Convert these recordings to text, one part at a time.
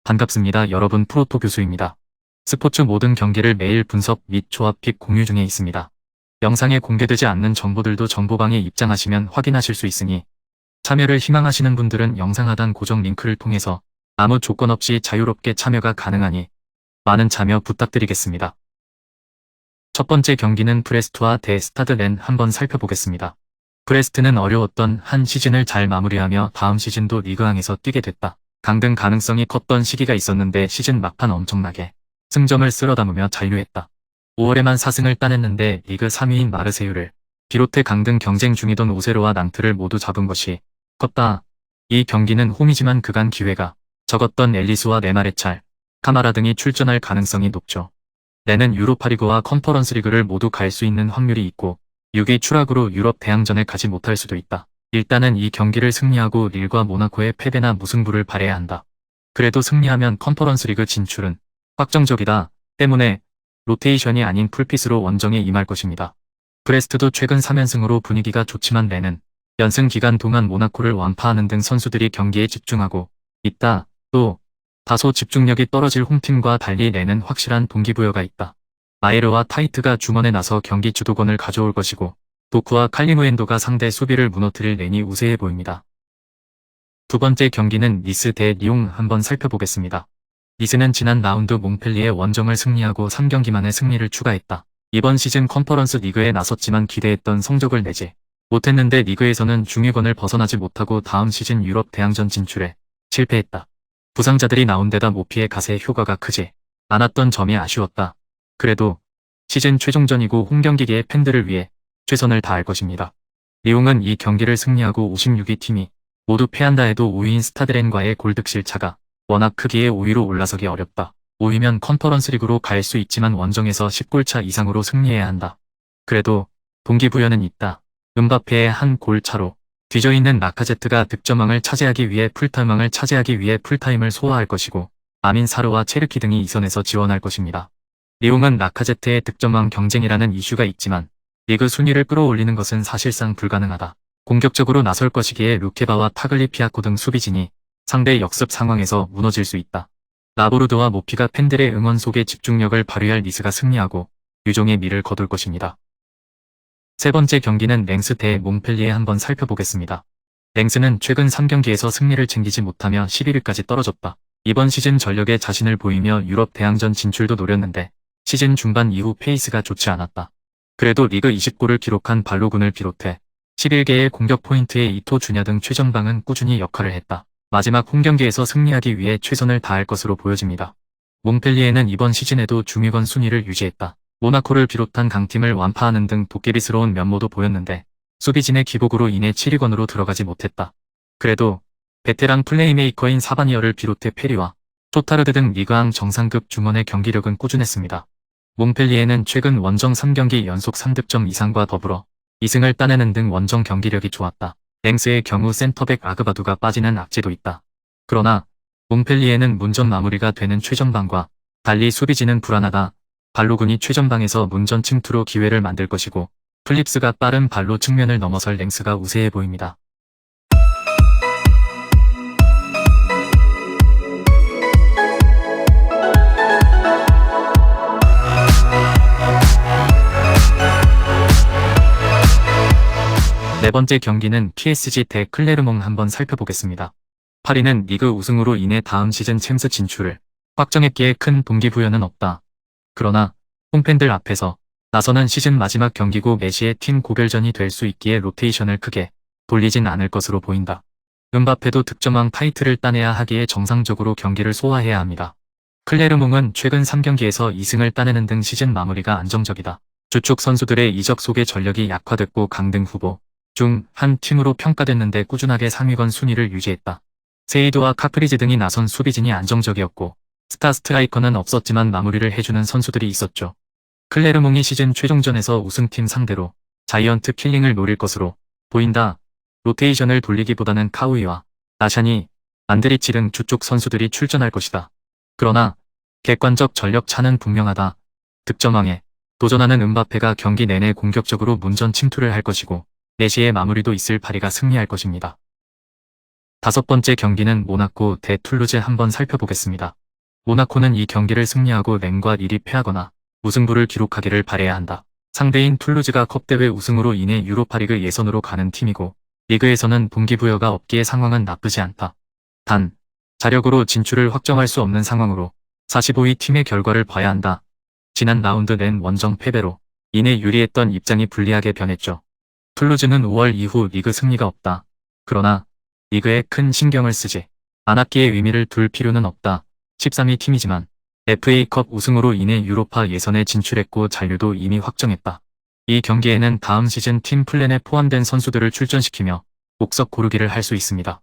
반갑습니다. 여러분, 프로토 교수입니다. 스포츠 모든 경기를 매일 분석 및 조합 픽 공유 중에 있습니다. 영상에 공개되지 않는 정보들도 정보방에 입장하시면 확인하실 수 있으니 참여를 희망하시는 분들은 영상 하단 고정 링크를 통해서 아무 조건 없이 자유롭게 참여가 가능하니 많은 참여 부탁드리겠습니다. 첫 번째 경기는 브레스트와 대 스타드렌 한번 살펴보겠습니다. 브레스트는 어려웠던 한 시즌을 잘 마무리하며 다음 시즌도 리그왕에서 뛰게 됐다. 강등 가능성이 컸던 시기가 있었는데 시즌 막판 엄청나게 승점을 쓸어 담으며 잔류했다. 5월에만 4승을 따냈는데 리그 3위인 마르세유를 비롯해 강등 경쟁 중이던 오세로와 낭트를 모두 잡은 것이 컸다. 이 경기는 홈이지만 그간 기회가 적었던 엘리스와 네마레찰, 카마라 등이 출전할 가능성이 높죠. 내는 유로파리그와 컨퍼런스 리그를 모두 갈 수 있는 확률이 있고 6위 추락으로 유럽 대항전에 가지 못할 수도 있다. 일단은 이 경기를 승리하고 릴과 모나코의 패배나 무승부를 바라야 한다. 그래도 승리하면 컨퍼런스 리그 진출은 확정적이다 때문에 로테이션이 아닌 풀핏으로 원정에 임할 것입니다. 브레스트도 최근 3연승으로 분위기가 좋지만 레는 연승 기간 동안 모나코를 완파하는 등 선수들이 경기에 집중하고 있다. 또 다소 집중력이 떨어질 홈팀과 달리 레는 확실한 동기부여가 있다. 마에르와 타이트가 중원에 나서 경기 주도권을 가져올 것이고 도쿠와 칼리무엔도가 상대 수비를 무너뜨릴 렌이 우세해 보입니다. 두 번째 경기는 니스 대 리옹 한번 살펴보겠습니다. 니스는 지난 라운드 몽펠리에 원정을 승리하고 3경기 만에 승리를 추가했다. 이번 시즌 컨퍼런스 리그에 나섰지만 기대했던 성적을 내지 못했는데 리그에서는 중위권을 벗어나지 못하고 다음 시즌 유럽 대항전 진출에 실패했다. 부상자들이 나온 데다 모피의 가세 효과가 크지 않았던 점이 아쉬웠다. 그래도 시즌 최종전이고 홈경기기에 팬들을 위해 최선을 다할 것입니다. 리옹은 이 경기를 승리하고 56위 팀이 모두 패한다 해도 5위인 스타드렌과의 골득실 차가 워낙 크기에 5위로 올라서기 어렵다. 5위면 컨퍼런스 리그로 갈 수 있지만 원정에서 10골차 이상으로 승리해야 한다. 그래도 동기부여는 있다. 음바페의 한 골 차로 뒤져있는 라카제트가 득점왕을 차지하기 위해 풀타임을 소화할 것이고 아민 사르와 체르키 등이 2선에서 지원할 것입니다. 리옹은 라카제트의 득점왕 경쟁이라는 이슈가 있지만 리그 순위를 끌어올리는 것은 사실상 불가능하다. 공격적으로 나설 것이기에 루케바와 타글리피아코 등 수비진이 상대 역습 상황에서 무너질 수 있다. 라보르드와 모피가 팬들의 응원 속에 집중력을 발휘할 니스가 승리하고 유종의 미를 거둘 것입니다. 세 번째 경기는 랭스 대 몽펠리에 한번 살펴보겠습니다. 랭스는 최근 3경기에서 승리를 챙기지 못하며 11위까지 떨어졌다. 이번 시즌 전력에 자신을 보이며 유럽 대항전 진출도 노렸는데 시즌 중반 이후 페이스가 좋지 않았다. 그래도 리그 20골을 기록한 발로군을 비롯해 11개의 공격 포인트의 이토 주냐 등 최전방은 꾸준히 역할을 했다. 마지막 홈경기에서 승리하기 위해 최선을 다할 것으로 보여집니다. 몽펠리에는 이번 시즌에도 중위권 순위를 유지했다. 모나코를 비롯한 강팀을 완파하는 등 도깨비스러운 면모도 보였는데 수비진의 기복으로 인해 7위권으로 들어가지 못했다. 그래도 베테랑 플레이메이커인 사바니어를 비롯해 페리와 토타르드 등 리그왕 정상급 중원의 경기력은 꾸준했습니다. 몽펠리에는 최근 원정 3경기 연속 3득점 이상과 더불어 2승을 따내는 등 원정 경기력이 좋았다. 랭스의 경우 센터백 아그바두가 빠지는 악재도 있다. 그러나 몽펠리에는 문전 마무리가 되는 최전방과 달리 수비진은 불안하다. 발로군이 최전방에서 문전 침투로 기회를 만들 것이고 플립스가 빠른 발로 측면을 넘어설 랭스가 우세해 보입니다. 네 번째 경기는 PSG 대 클레르몽 한번 살펴보겠습니다. 파리는 리그 우승으로 인해 다음 시즌 챔스 진출을 확정했기에 큰 동기부여는 없다. 그러나 홈팬들 앞에서 나서는 시즌 마지막 경기고 메시의 팀 고별전이 될 수 있기에 로테이션을 크게 돌리진 않을 것으로 보인다. 음바페도 득점왕 타이틀을 따내야 하기에 정상적으로 경기를 소화해야 합니다. 클레르몽은 최근 3경기에서 2승을 따내는 등 시즌 마무리가 안정적이다. 주축 선수들의 이적 속에 전력이 약화됐고 강등 후보 중 한 팀으로 평가됐는데 꾸준하게 상위권 순위를 유지했다. 세이도와 카프리지 등이 나선 수비진이 안정적이었고 스타 스트라이커는 없었지만 마무리를 해주는 선수들이 있었죠. 클레르몽이 시즌 최종전에서 우승팀 상대로 자이언트 킬링을 노릴 것으로 보인다. 로테이션을 돌리기보다는 카우이와 나샤니, 안드리치 등 주축 선수들이 출전할 것이다. 그러나 객관적 전력 차는 분명하다. 득점왕에 도전하는 음바페가 경기 내내 공격적으로 문전 침투를 할 것이고 4시에 마무리도 있을 파리가 승리할 것입니다. 5번째 경기는 모나코 대 툴루즈 한번 살펴보겠습니다. 모나코는 이 경기를 승리하고 렌과 1위 패하거나 무승부를 기록하기를 바라야 한다. 상대인 툴루즈가 컵대회 우승으로 인해 유로파리그 예선으로 가는 팀이고 리그에서는 동기부여가 없기에 상황은 나쁘지 않다. 단, 자력으로 진출을 확정할 수 없는 상황으로 45위 팀의 결과를 봐야 한다. 지난 라운드 렌 원정 패배로 인해 유리했던 입장이 불리하게 변했죠. 툴루즈는 5월 이후 리그 승리가 없다. 그러나 리그에 큰 신경을 쓰지 않았기에 의미를 둘 필요는 없다. 13위 팀이지만 FA컵 우승으로 인해 유로파 예선에 진출했고 잔류도 이미 확정했다. 이 경기에는 다음 시즌 팀 플랜에 포함된 선수들을 출전시키며 복석 고르기를 할 수 있습니다.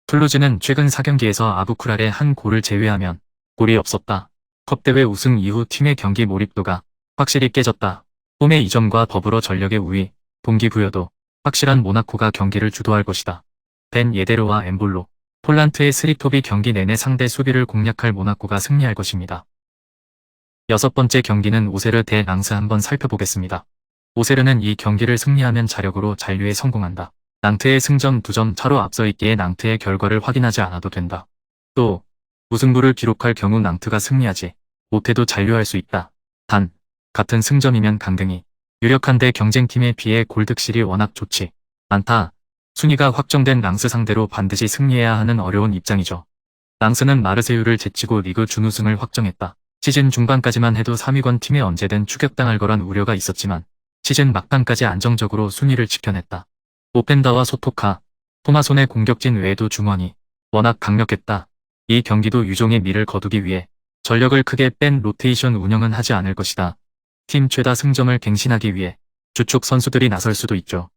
툴루즈는 최근 4경기에서 아부쿠랄의 한 골을 제외하면 골이 없었다. 컵대회 우승 이후 팀의 경기 몰입도가 확실히 깨졌다. 홈의 이점과 더불어 전력의 우위, 동기부여도 확실한 모나코가 경기를 주도할 것이다. 벤 예데르와 엠볼로, 폴란트의 스리톱이 경기 내내 상대 수비를 공략할 모나코가 승리할 것입니다. 6번째 경기는 오세르 대 랑스 한번 살펴보겠습니다. 오세르는 이 경기를 승리하면 자력으로 잔류에 성공한다. 낭트의 승점 2점 차로 앞서 있기에 낭트의 결과를 확인하지 않아도 된다. 또 무승부를 기록할 경우 낭트가 승리하지 못해도 잔류할 수 있다. 단, 같은 승점이면 강등이 유력한데 경쟁팀에 비해 골득실이 워낙 좋지 않다. 순위가 확정된 랑스 상대로 반드시 승리해야 하는 어려운 입장이죠. 랑스는 마르세유를 제치고 리그 준우승을 확정했다. 시즌 중반까지만 해도 3위권 팀에 언제든 추격당할 거란 우려가 있었지만 시즌 막판까지 안정적으로 순위를 지켜냈다. 오펜다와 소토카, 토마손의 공격진 외에도 중원이 워낙 강력했다. 이 경기도 유종의 미를 거두기 위해 전력을 크게 뺀 로테이션 운영은 하지 않을 것이다. 팀 최다 승점을 갱신하기 위해 주축 선수들이 나설 수도 있죠.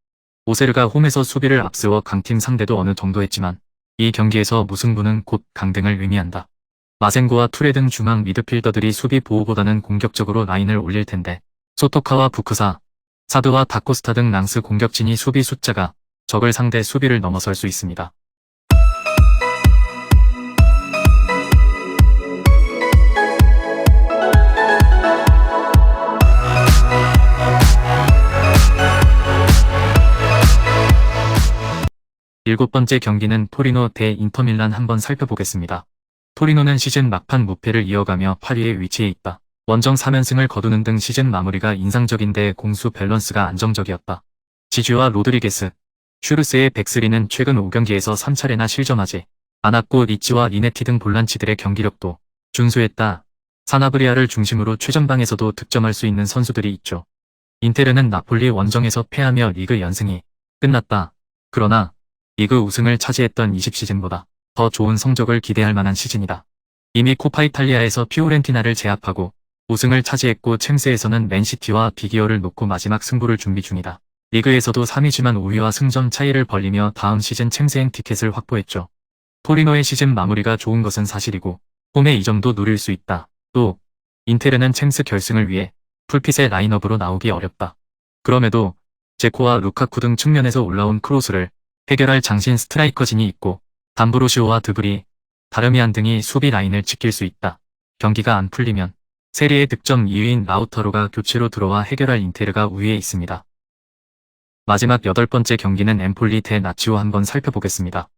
오세르가 홈에서 수비를 앞세워 강팀 상대도 어느 정도 했지만 이 경기에서 무승부는 곧 강등을 의미한다. 마센고와 투레 등 중앙 미드필더들이 수비 보호보다는 공격적으로 라인을 올릴 텐데 소토카와 부크사, 사드와 다코스타 등 랑스 공격진이 수비 숫자가 적을 상대 수비를 넘어설 수 있습니다. 일곱 번째 경기는 토리노 대 인터밀란 한번 살펴보겠습니다. 토리노는 시즌 막판 무패를 이어가며 8위에 위치해 있다. 원정 3연승을 거두는 등 시즌 마무리가 인상적인데 공수 밸런스가 안정적이었다. 지주와 로드리게스, 슈르스의 백스리는 최근 5경기에서 3차례나 실점하지 않았고 리치와 리네티 등 볼란치들의 경기력도 준수했다. 사나브리아를 중심으로 최전방에서도 득점할 수 있는 선수들이 있죠. 인테르는 나폴리 원정에서 패하며 리그 연승이 끝났다. 그러나 리그 우승을 차지했던 20시즌보다 더 좋은 성적을 기대할 만한 시즌이다. 이미 코파 이탈리아에서 피오렌티나를 제압하고 우승을 차지했고 챔스에서는 맨시티와 비기어를 놓고 마지막 승부를 준비 중이다. 리그에서도 3위지만 5위와 승점 차이를 벌리며 다음 시즌 챔스행 티켓을 확보했죠. 토리노의 시즌 마무리가 좋은 것은 사실이고 홈의 이점도 노릴 수 있다. 또 인테르는 챔스 결승을 위해 풀핏의 라인업으로 나오기 어렵다. 그럼에도 제코와 루카쿠 등 측면에서 올라온 크로스를 해결할 장신 스트라이커진이 있고 담브로시오와 드브리, 다르미안 등이 수비 라인을 지킬 수 있다. 경기가 안 풀리면 세리에 득점 2위인 라우타로가 교체로 들어와 해결할 인테르가 우위에 있습니다. 마지막 8번째 경기는 엠폴리 대 나치오 한번 살펴보겠습니다.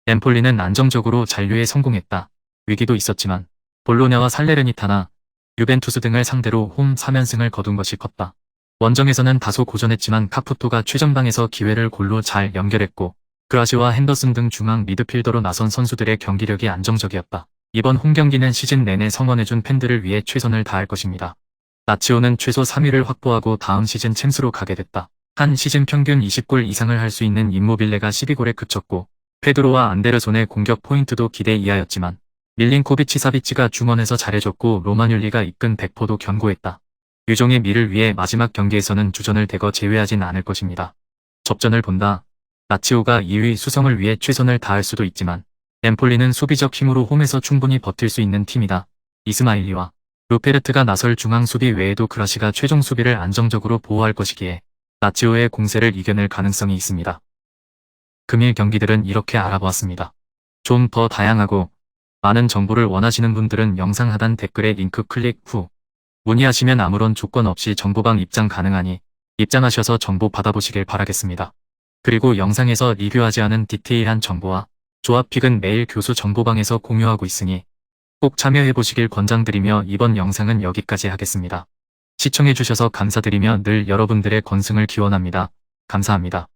엠폴리는 안정적으로 잔류에 성공했다. 위기도 있었지만 볼로냐와 살레르니타나 유벤투스 등을 상대로 홈 3연승을 거둔 것이 컸다. 원정에서는 다소 고전했지만 카푸토가 최전방에서 기회를 골로 잘 연결했고 그라시와 핸더슨 등 중앙 미드필더로 나선 선수들의 경기력이 안정적이었다. 이번 홈경기는 시즌 내내 성원해준 팬들을 위해 최선을 다할 것입니다. 나치오는 최소 3위를 확보하고 다음 시즌 챔스로 가게 됐다. 한 시즌 평균 20골 이상을 할 수 있는 임모빌레가 12골에 그쳤고 페드로와 안데르손의 공격 포인트도 기대 이하였지만 밀린코비치 사비치가 중원에서 잘해줬고 로마뉴리가 이끈 백포도 견고했다. 유종의 미를 위해 마지막 경기에서는 주전을 대거 제외하진 않을 것입니다. 접전을 본다. 나치오가 2위 수성을 위해 최선을 다할 수도 있지만 엠폴리는 수비적 힘으로 홈에서 충분히 버틸 수 있는 팀이다. 이스마일리와 루페르트가 나설 중앙 수비 외에도 그라시가 최종 수비를 안정적으로 보호할 것이기에 나치오의 공세를 이겨낼 가능성이 있습니다. 금일 경기들은 이렇게 알아보았습니다. 좀 더 다양하고 많은 정보를 원하시는 분들은 영상 하단 댓글에 링크 클릭 후 문의하시면 아무런 조건 없이 정보방 입장 가능하니 입장하셔서 정보 받아보시길 바라겠습니다. 그리고 영상에서 리뷰하지 않은 디테일한 정보와 조합픽은 매일 교수 정보방에서 공유하고 있으니 꼭 참여해보시길 권장드리며 이번 영상은 여기까지 하겠습니다. 시청해주셔서 감사드리며 늘 여러분들의 건승을 기원합니다. 감사합니다.